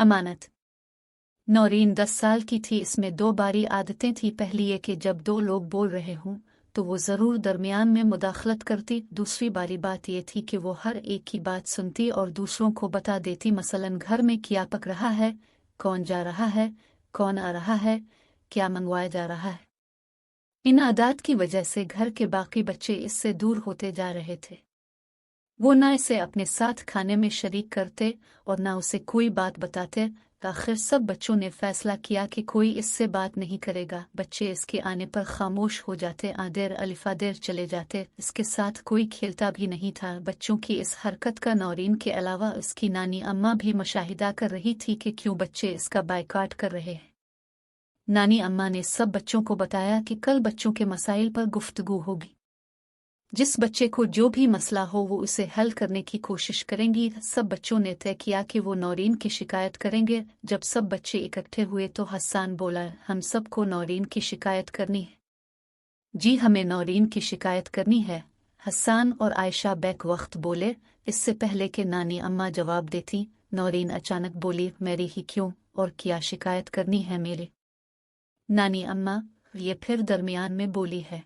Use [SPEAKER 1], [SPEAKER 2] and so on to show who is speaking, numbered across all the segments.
[SPEAKER 1] अमानत। नौरीन 10 साल की थी। इसमें दो बारी आदतें थी। पहली ये कि जब दो लोग बोल रहे हों तो वो ज़रूर दरमियान में मुदाखलत करती। दूसरी बात ये थी कि वो हर एक की बात सुनती और दूसरों को बता देती। मसलन घर में क्या पक रहा है, कौन जा रहा है, कौन आ रहा है, क्या मंगवाया जा रहा है। इन आदात की वजह से घर के बाकी बच्चे इससे दूर होते जा रहे थे। वो ना इसे अपने साथ खाने में शरीक करते और ना उसे कोई बात बताते। आखिर सब बच्चों ने फैसला किया कि कोई इससे बात नहीं करेगा। बच्चे इसके आने पर खामोश हो जाते, आदेर अलिफादेर चले जाते। इसके साथ कोई खेलता भी नहीं था। बच्चों की इस हरकत का नौरीन के अलावा उसकी नानी अम्मा भी मुशाहिदा कर रही थी कि क्यों बच्चे इसका बायकॉट कर रहे हैं। नानी अम्मा ने सब बच्चों को बताया कि कल बच्चों के मसाइल पर गुफ्तगू होगी। जिस बच्चे को जो भी मसला हो वो उसे हल करने की कोशिश करेंगी। सब बच्चों ने तय किया कि वो नौरीन की शिकायत करेंगे। जब सब बच्चे इकट्ठे हुए तो हसन बोला, हम सबको नौरीन की शिकायत करनी है। जी, हमें नौरीन की शिकायत करनी है। हसन और आयशा बैक वक्त बोले। इससे पहले कि नानी अम्मा जवाब देती, नौरीन अचानक बोली, मेरी ही क्यों और क्या शिकायत करनी है मेरे। नानी अम्मा ये फिर दरमियान में बोली है।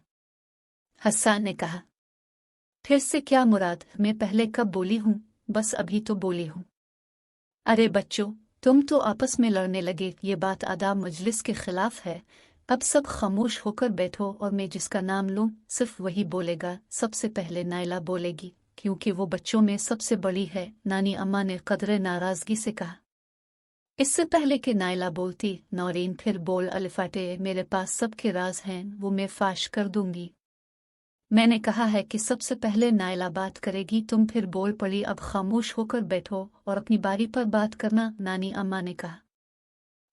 [SPEAKER 1] हसन ने कहा, फिर से क्या मुराद, मैं पहले कब बोली हूँ, बस अभी तो बोली हूँ। अरे बच्चों, तुम तो आपस में लड़ने लगे। ये बात आदाब मजलिस के खिलाफ है। अब सब खामोश होकर बैठो और मैं जिसका नाम लूँ सिर्फ वही बोलेगा। सबसे पहले नायला बोलेगी क्योंकि वो बच्चों में सबसे बड़ी है। नानी अम्मा ने कदरे नाराजगी से कहा। इससे पहले कि नायला बोलती, नौरीन फिर बोल अलिफाटे, मेरे पास सबके राज हैं, वो मैं फाश कर दूंगी। मैंने कहा है कि सबसे पहले नायला बात करेगी। तुम फिर बोल पड़ी, अब खामोश होकर बैठो और अपनी बारी पर बात करना, नानी अम्मा ने कहा।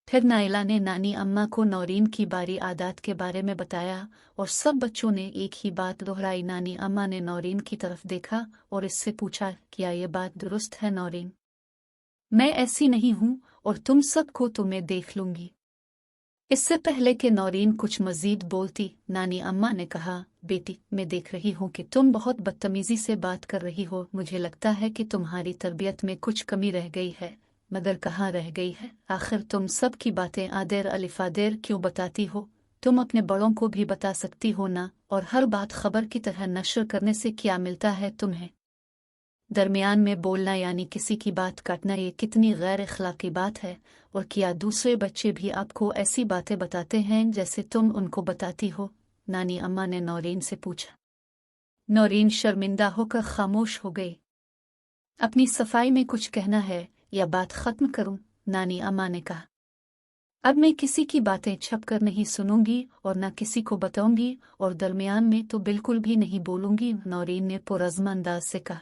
[SPEAKER 1] फिर नायला ने नानी अम्मा को नौरीन की बारी आदात के बारे में बताया और सब बच्चों ने एक ही बात दोहराई। नानी अम्मा ने नौरीन की तरफ देखा और इससे पूछा, क्या ये बात दुरुस्त है नौरीन? मैं ऐसी नहीं हूँ और तुम सबको तो मैं देख लूंगी। इससे पहले कि नौरीन कुछ मजीद बोलती, नानी अम्मा ने कहा, बेटी, मैं देख रही हूँ कि तुम बहुत बदतमीजी से बात कर रही हो। मुझे लगता है कि तुम्हारी तरबियत में कुछ कमी रह गई है। मगर कहाँ रह गई है? आखिर तुम सब की बातें आदेर अलिफादेर क्यों बताती हो? तुम अपने बड़ों को भी बता सकती हो ना। और हर बात खबर की तरह नशर करने से क्या मिलता है तुम्हें? दरमियान में बोलना यानी किसी की बात काटना, ये कितनी गैर अखलाकी बात है। और क्या दूसरे बच्चे भी आपको ऐसी बातें बताते हैं जैसे तुम उनको बताती हो? नानी अम्मा ने नौरीन से पूछा। नौरीन शर्मिंदा होकर खामोश हो गई। अपनी सफाई में कुछ कहना है या बात खत्म करूं? नानी अम्मा ने कहा। अब मैं किसी की बातें छप कर नहीं सुनूंगी और न किसी को बताऊंगी और दरमियान में तो बिल्कुल भी नहीं बोलूंगी, नौरीन ने पुरज़्म अंदाज से कहा।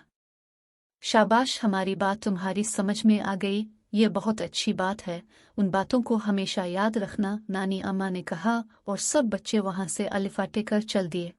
[SPEAKER 1] शाबाश, हमारी बात तुम्हारी समझ में आ गई, ये बहुत अच्छी बात है। उन बातों को हमेशा याद रखना, नानी अम्मा ने कहा और सब बच्चे वहां से अलिफाटे कर चल दिए।